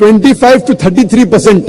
25 to 33%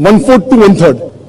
1/4 to 1/3।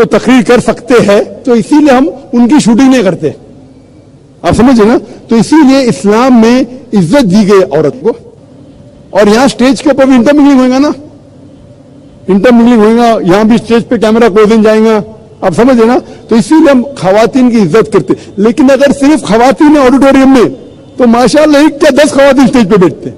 تو تقریر کر سکتے ہیں, تو اسی لیے ہم ان کی شوٹنگ نہیں کرتے. آپ سمجھے نا؟ تو اسی لیے اسلام میں عزت دی گئی عورت کو. اور یہاں سٹیج کے اوپر بھی انٹر منگلنگ ہوئے گا نا, انٹر منگلنگ ہوئے گا, یہاں بھی سٹیج پہ کیمرہ کلوزنگ جائیں گا. آپ سمجھے نا؟ تو اسی لیے ہم خواتین کی عزت کرتے. لیکن اگر صرف خواتین آڈیٹوریم میں, تو ماشاءاللہ 1 یا 10 خواتین سٹیج پہ بیٹھتے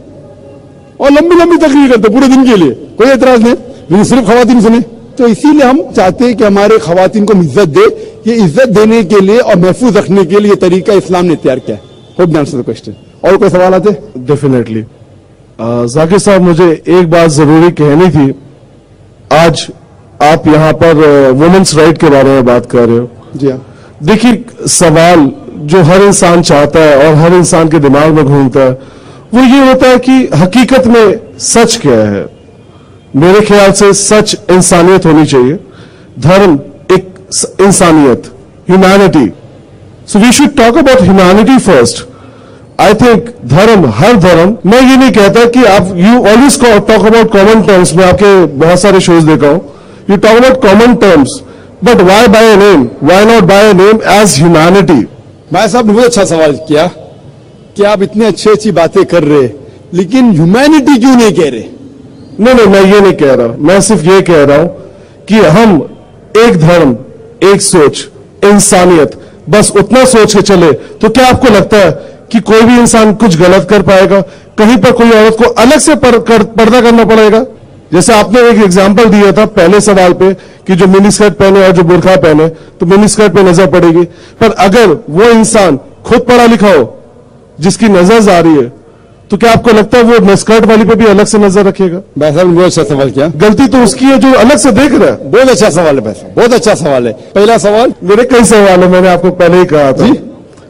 اور لمبی لمبی تقریر کرتے پورے دن کے لیے, کوئی اعتراض نہیں, لیکن صرف خواتین سنیں. تو اسی لیے ہم چاہتے ہیں کہ ہمارے خواتین کو عزت دے. یہ عزت دینے کے لیے اور محفوظ رکھنے کے لیے طریقہ اسلام نے تیار کیا ہے. Hope answer the question. اور کوئی سوالات ہے؟ ڈیفینیٹلی. ذاکر صاحب, مجھے ایک بات ضروری کہنی تھی. آج آپ یہاں پر وومنس رائٹ کے بارے میں بات کر رہے ہو. جی ہاں. دیکھیے, سوال جو ہر انسان چاہتا ہے اور ہر انسان کے دماغ میں گھومتا ہے وہ یہ ہوتا ہے کہ حقیقت میں سچ کیا ہے. میرے خیال سے سچ انسانیت ہونی چاہیے. دھرم ایک انسانیت, humanity. So we should talk about humanity first. I think دھرم, ہر دھرم, میں یہ نہیں کہتا کہ آپ you always talk about common terms. میں آپ کے بہت سارے شوز دیکھا ہوں, you talk about common terms, but why by a name, why not by a name as humanity. بھائی صاحب نے بہت اچھا سوال کیا کہ آپ اتنے اچھی باتیں کر رہے لیکن ہیومینٹی کیوں نہیں کہہ رہے. نہیں, میں یہ نہیں کہہ رہا. میں صرف یہ کہہ رہا ہوں کہ ہم ایک دھرم, ایک سوچ, انسانیت, بس اتنا سوچ کے چلے. تو کیا آپ کو لگتا ہے کہ کوئی بھی انسان کچھ غلط کر پائے گا؟ کہیں پر کوئی عورت کو الگ سے پردہ کرنا پڑے گا؟ جیسے آپ نے ایک ایگزامپل دیا تھا پہلے سوال پہ کہ جو منی اسکرٹ پہنے اور جو برقع پہنے, تو منی اسکرٹ پہ نظر پڑے گی. پر اگر وہ انسان خود پڑھا لکھا ہو جس کی نظر آ رہی ہے, تو کیا آپ کو لگتا ہے وہ اسکرٹ والی پہ بھی الگ سے نظر رکھے گا؟ بھائی صاحب نے بہت اچھا سوال کیا. غلطی تو اس کی ہے جو الگ سے دیکھ رہا ہے. بہت اچھا سوال ہے بھائی صاحب, بہت اچھا سوال ہے. پہلا سوال, میرے کئی سوال ہیں, میں نے آپ کو پہلے ہی کہا تھا.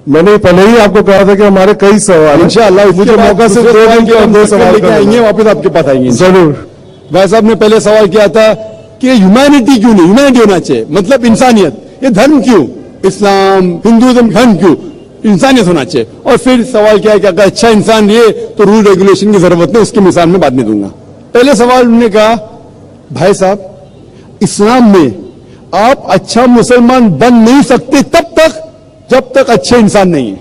میں نے پہلے ہی آپ کو کہا تھا کہ ہمارے کئی سوال ہیں. انشاءاللہ مجھے موقع سے 2 دن کے اندر سوال لے کے آئیں گے, واپس آپ کے پاس آئیں گے ضرور. بھائی صاحب نے پہلے سوال کیا تھا کہ ہیومینٹی کیوں نہیں, ہیومینٹی ہونا چاہیے, مطلب انسانیت. یہ دھرم کیوں, اسلام ہندوازم دھرم کیوں, انسانیت ہونا چاہیے. اور پھر سوال کیا ہے کہ اگر اچھا انسان یہ تو رول ریگولیشن کی ضرورت نہیں, اس کی مثال میں بعد میں دوں گا. پہلے سوال انہوں نے کہا بھائی صاحب اسلام میں آپ اچھا مسلمان بن نہیں سکتے تب تک جب تک اچھے انسان نہیں ہے.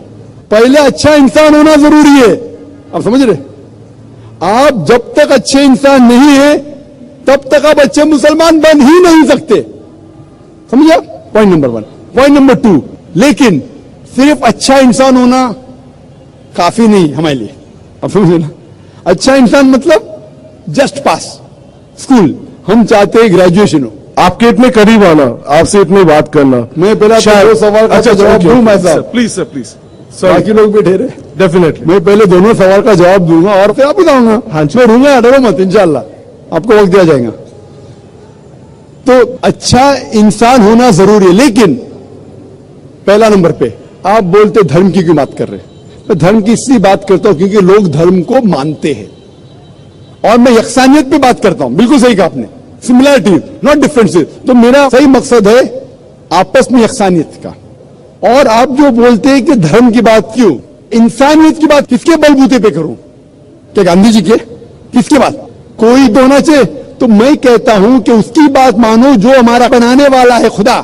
پہلے اچھا انسان ہونا ضروری ہے. آپ سمجھ رہے, آپ جب تک اچھے انسان نہیں ہیں تب تک آپ اچھے مسلمان بن ہی نہیں سکتے. سمجھے آپ؟ Point number 1. پوائنٹ نمبر 2, لیکن صرف اچھا انسان ہونا کافی نہیں ہمارے لیے. آپ سمجھے نا؟ اچھا انسان مطلب جسٹ پاس اسکول, ہم چاہتے ہیں گریجویشن ہو. آپ کے اتنے قریب آنا, آپ سے اتنی بات کرنا. میں پہلا 2 سوال کا جواب دوں میں صاحب, پلیز سر, پلیز. باقی لوگ بھی ٹھہرے. ڈیفینیٹلی میں پہلے دونوں سوال کا جواب دوں گا اور پھر آپ بتاؤں گا. ہاں جی, میں رہوں گا, ڈرو مت, انشاءاللہ آپ کو وقت دیا جائے گا. تو اچھا انسان ہونا ضروری ہے, لیکن پہلا نمبر پہ آپ بولتے دھرم کی کیوں بات کر رہے ہیں. میں دھرم کی اس لیے بات کرتا ہوں کیونکہ لوگ دھرم کو مانتے ہیں, اور میں یکسانیت پہ بات کرتا ہوں. بالکل صحیح کہا آپ نے, سملیرٹی ناٹ ڈفرینس. تو میرا صحیح مقصد ہے آپس میں یکسانیت کا. اور آپ جو بولتے ہیں کہ دھرم کی بات کیوں, انسانیت کی بات کس کے بلبوتے پہ کروں؟ کہ گاندھی جی کے, کس کے بات؟ کوئی تو ہونا چاہیے. تو میں کہتا ہوں کہ اس کی بات مانو جو ہمارا بنانے والا ہے خدا.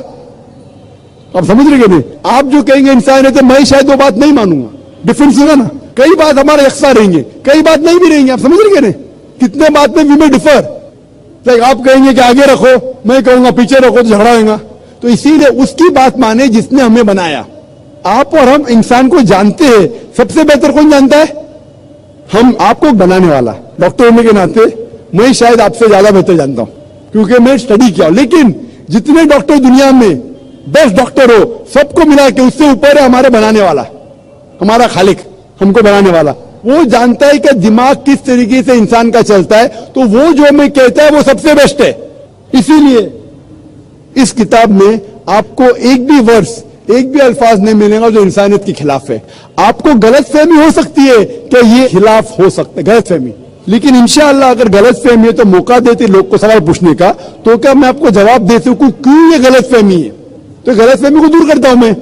آپ سمجھ رہے کہ نہیں؟ آپ جو کہیں گے انسانیت, میں شاید وہ بات نہیں مانوں گا. ڈفرینس ہوگا نا. کئی بات ہمارے یکساں رہیں گے, کئی بات نہیں بھی رہیں گے. آپ سمجھ رہے کہ نہیں؟ کتنے بات میں وی میں ڈفر. آپ کہیں گے کہ آگے رکھو, میں کہوں گا پیچھے رکھو, تو جھگڑا ہوگا. تو اسی لیے اس کی بات مانے جس نے ہمیں بنایا. آپ اور ہم انسان کو جانتے ہیں, سب سے بہتر کون جانتا ہے؟ ہم. آپ کو بنانے والا ڈاکٹر ہونے کے ناطے میں شاید آپ سے زیادہ بہتر جانتا ہوں کیونکہ میں اسٹڈی کیا ہوں. لیکن جتنے ڈاکٹر دنیا میں بیسٹ ڈاکٹر ہو, سب کو ملا کے اس سے اوپر ہے ہمارے بنانے والا, ہمارا خالق, ہم کو بنانے والا. وہ جانتا ہے کہ دماغ کس طریقے سے انسان کا چلتا ہے, تو وہ جو ہمیں کہتا ہے وہ سب سے بیسٹ ہے. اسی لیے اس کتاب میں آپ کو ایک بھی ورس, ایک بھی الفاظ نہیں ملے گا جو انسانیت کے خلاف ہے. آپ کو غلط فہمی ہو سکتی ہے کہ یہ خلاف ہو سکتا ہے, غلط فہمی, لیکن انشاءاللہ اگر غلط فہمی ہے تو موقع دیتے لوگ کو سوال پوچھنے کا, تو کیا میں آپ کو جواب دے سکوں کیوں یہ غلط فہمی ہے. تو غلط فہمی کو دور کرتا ہوں میں.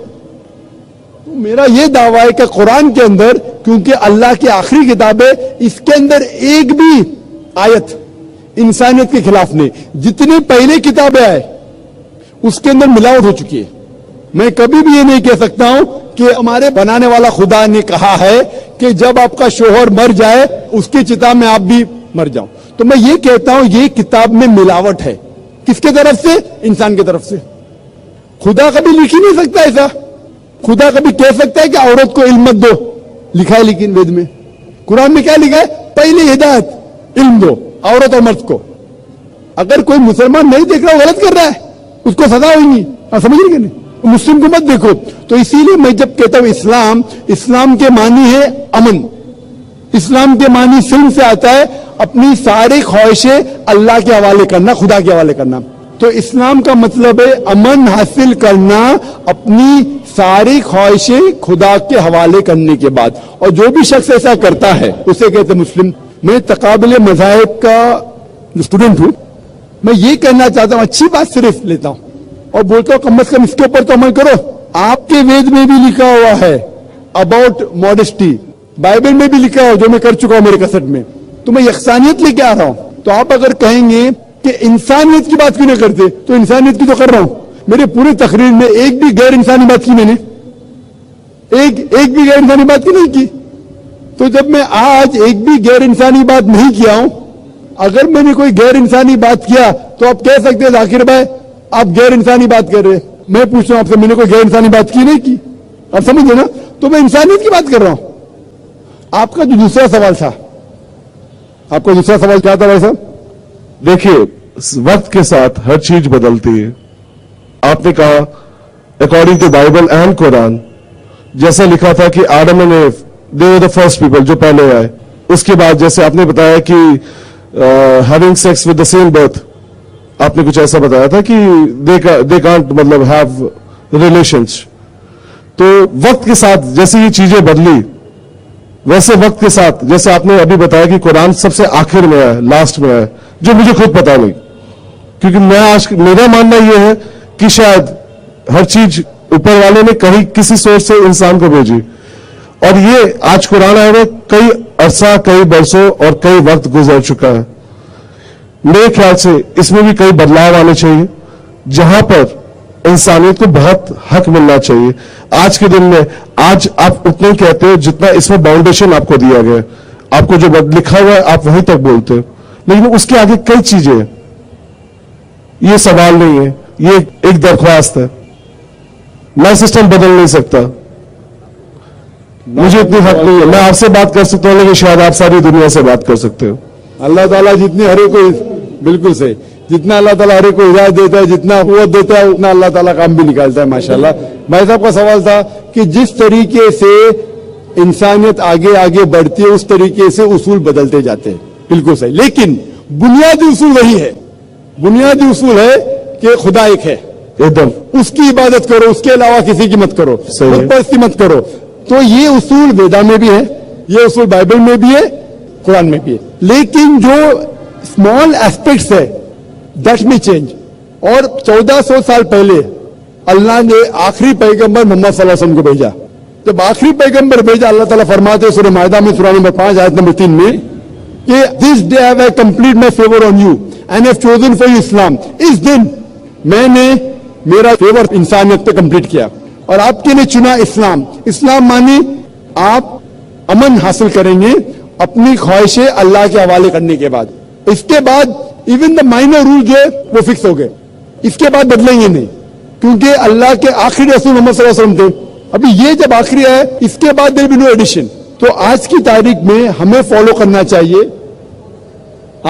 تو میرا یہ دعویٰ ہے کہ قرآن کے اندر, کیونکہ اللہ کی آخری کتاب ہے, اس کے اندر ایک بھی آیت انسانیت کے خلاف نہیں. جتنی پہلے کتابیں آئے اس کے اندر ملاوٹ ہو چکی ہے. میں کبھی بھی یہ نہیں کہہ سکتا ہوں کہ ہمارے بنانے والا خدا نے کہا ہے کہ جب آپ کا شوہر مر جائے اس کی چتا میں آپ بھی مر جاؤں. تو میں یہ کہتا ہوں یہ کتاب میں ملاوٹ ہے. کس کے طرف سے؟ انسان کی طرف سے. خدا کبھی لکھ ہی نہیں سکتا ایسا. خدا کبھی کہہ سکتا ہے کہ عورت کو علم مت دو؟ لکھا ہے لیکن وید میں، قرآن میں کیا لکھا ہے؟ پہلی ہدایت علم دو عورت اور مرد کو. اگر کوئی مسلمان نہیں دیکھ رہا غلط کر رہا ہے اس کو سزا ہوگی. سمجھ رہے کہ نہیں؟ مسلم کو مت دیکھو. تو اسی لیے میں جب کہتا ہوں اسلام کے معنی ہے امن. اسلام کے معنی سلم سے آتا ہے اپنی ساری خواہشیں اللہ کے حوالے کرنا، خدا کے حوالے کرنا. تو اسلام کا مطلب ہے امن حاصل کرنا اپنی ساری خواہشیں خدا کے حوالے کرنے کے بعد. اور جو بھی شخص ایسا کرتا ہے اسے کہتے ہیں مسلم. میں تقابل مذاہب کا اسٹوڈنٹ ہوں. میں یہ کہنا چاہتا ہوں اچھی بات صرف لیتا ہوں اور بولتا ہوں کم از کم اس کے اوپر تو عمل کرو. آپ کے وید میں بھی لکھا ہوا ہے اباؤٹ ماڈسٹی، بائبل میں بھی لکھا ہو جو میں کر چکا ہوں میرے کسٹ میں. تو میں یکسانیت لے کے آ رہا ہوں. تو آپ اگر کہیں گے کہ انسانیت کی بات کیوں نہیں کرتے تو انسانیت کی تو کر رہا ہوں. میرے پورے تقریر میں ایک بھی غیر انسانی بات کی میں نے، ایک بھی غیر انسانی بات کی نہیں کی. تو جب میں آج ایک بھی غیر انسانی بات نہیں کیا ہوں، اگر میں نے کوئی غیر انسانی بات کیا تو آپ کہہ سکتے ہیں ذاکر بھائی آپ غیر انسانی بات کر رہے. میں پوچھ رہا ہوں آپ سے، میں نے کوئی غیر انسانی بات کی نہیں کی؟ آپ سمجھے نا؟ تو میں انسانیت کی بات کر رہا ہوں. آپ کا جو دوسرا سوال تھا، آپ کا دوسرا سوال کیا تھا بھائی صاحب؟ دیکھیے وقت کے ساتھ ہر چیز بدلتی ہے. آپ نے کہا اکارڈنگ ٹو بائبل اینڈ قرآن جیسا لکھا تھا کہ آدم اینڈ ایو دے ور دی فرسٹ پیپل جو پہلے آئے. اس کے بعد جیسے آپ نے بتایا کہ having sex with the same birth, آپ نے کچھ ایسا بتایا تھا کہ دے کانٹ مطلب ہیو ریلیشنز. تو وقت کے ساتھ جیسے یہ چیزیں بدلی ویسے وقت کے ساتھ جیسے آپ نے ابھی بتایا کہ قرآن سب سے آخر میں ہے، لاسٹ میں ہے، جو مجھے خود پتا نہیں. کیونکہ میں آج میرا ماننا یہ ہے کہ شاید ہر چیز اوپر والے نے کہیں کسی سورس سے انسان کو بھیجی اور یہ آج قرآن آئے ہوئے کئی عرصہ، کئی برسوں اور کئی وقت گزر چکا ہے. میرے خیال سے اس میں بھی کئی بدلاؤ آنے چاہیے جہاں پر انسانیت کو بہت حق ملنا چاہیے. آج کے دن میں آج آپ اتنا ہی کہتے ہو جتنا اس میں باؤنڈیشن آپ کو دیا گیا ہے. آپ کو جو لکھا ہوا ہے آپ وہیں تک بولتے ہو، لیکن اس کے آگے کئی چیزیں ہیں. یہ سوال نہیں ہے، یہ ایک درخواست ہے. میں سسٹم بدل نہیں سکتا، مجھے اتنی حق نہیں ہے. میں آپ سے بات کر سکتا ہوں لیکن شاید آپ ساری دنیا سے بات کر سکتے ہو. اللہ تعالیٰ جتنی ہر ایک کو بالکل صحیح، جتنا اللہ تعالیٰ ہر ایک کو ہدایت دیتا ہے، جتنا قوت دیتا ہے اتنا اللہ تعالیٰ کام بھی نکالتا ہے ماشاءاللہ. بھائی صاحب کا سوال تھا کہ جس طریقے سے انسانیت آگے آگے بڑھتی ہے اس طریقے سے اصول بدلتے جاتے ہیں. بالکل صحیح، لیکن بنیادی اصول وہی ہے. بنیادی اصول ہے کہ خدا ایک ہے، ایک دم اس کی عبادت کرو، اس کے علاوہ کسی کی مت کرو، بت پرستی مت کرو. تو یہ اصول ویدا میں بھی ہے، یہ اصول بائبل میں بھی ہے، قرآن میں بھی ہے. لیکن جو اسمال ایسپیکٹس ہے دیٹ میں چینج. اور 1400 سال پہلے اللہ نے آخری پیغمبر محمد صلی اللہ علیہ وسلم کو بھیجا. جب آخری پیغمبر بھیجا اللہ تعالیٰ فرماتے سورہ مائدہ میں سورہ نمبر 5 آیت نمبر 3 میں کہ this day I have complete my favor on you and have chosen for you Islam. اس دن میں نے میرا فیور انسانیت پہ کمپلیٹ کیا اور آپ کے لیے چنا اسلام. اسلام مانی آپ امن حاصل کریں گے اپنی خواہشیں اللہ کے حوالے کرنے کے بعد. اس کے بعد ایون دا مائنر رول جو ہے وہ فکس ہو گئے، اس کے بعد بدلیں گے نہیں کیونکہ اللہ کے آخری رسول محمد صلی اللہ علیہ وسلم تھے. ابھی یہ جب آخری ہے اس کے بعد دیر بھی نو ایڈیشن. تو آج کی تاریخ میں ہمیں فالو کرنا چاہیے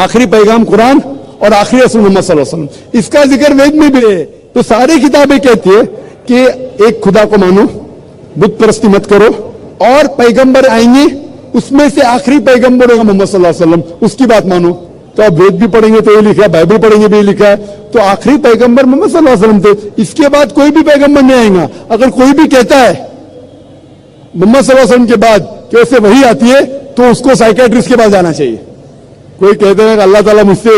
آخری پیغام قرآن اور آخری رسول محمد صلی اللہ علیہ وسلم. اس کا ذکر وید میں بھی ہے. تو ساری کتابیں کہتی ہے کہ ایک خدا کو مانو، بت پرستی مت کرو، اور پیغمبر آئیں گے اس میں سے آخری پیغمبر ہوگا محمد صلی اللہ علیہ وسلم، اس کی بات مانو. تو آپ وید بھی پڑھیں گے تو یہ لکھا ہے، بائبل پڑھیں گے بھی یہ لکھا ہے. تو آخری پیغمبر محمد صلی اللہ علیہ وسلم تھے، اس کے بعد کوئی بھی پیغمبر نہیں آئے گا. اگر کوئی بھی کہتا ہے محمد صلی اللہ علیہ وسلم کے بعد کہ اسے وہی آتی ہے تو اس کو سائیکیٹرسٹ کے پاس جانا چاہیے. کوئی کہتے ہیں کہ اللہ تعالیٰ مجھ سے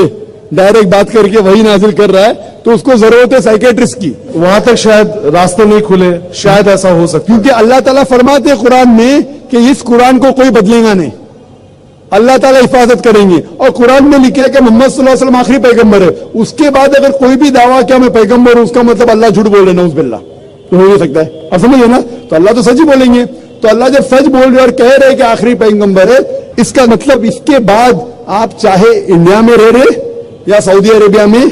ڈائریکٹ بات کر کے وہی نازل کر رہا ہے تو اس کو ضرورت ہے سائیکیٹرسٹ کی. وہاں تک شاید راستے نہیں کھلے، شاید ایسا ہو سکتا کیونکہ اللہ تعالیٰ فرماتے ہیں قرآن میں کہ اس قرآن کو کوئی بدلے گا نہیں. اللہ تعالیٰ حفاظت کریں گے. اور قرآن میں لکھا ہے کہ محمد صلی اللہ علیہ وسلم آخری پیغمبر ہے. اس کے بعد اگر کوئی بھی دعویٰ کیا میں پیغمبر ہوں, اس کا مطلب اللہ جھوٹ بول رہے ہیں, نعوذ باللہ. تو ہو نہیں سکتا ہے. آپ سمجھے نا, تو اللہ تو سچ ہی بولیں گے. تو اللہ جب سچ بول رہے اور کہہ رہے کہ آخری پیغمبر ہے, اس کا مطلب اس کے بعد آپ چاہے انڈیا میں رہ رہے یا سعودی عربیہ میں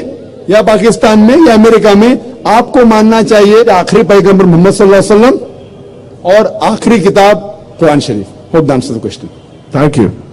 یا پاکستان میں یا امریکہ میں, آپ کو ماننا چاہیے کہ آخری پیغمبر محمد صلی اللہ علیہ وسلم اور آخری کتاب قرآن شریف. Hope the answer the question. Thank you.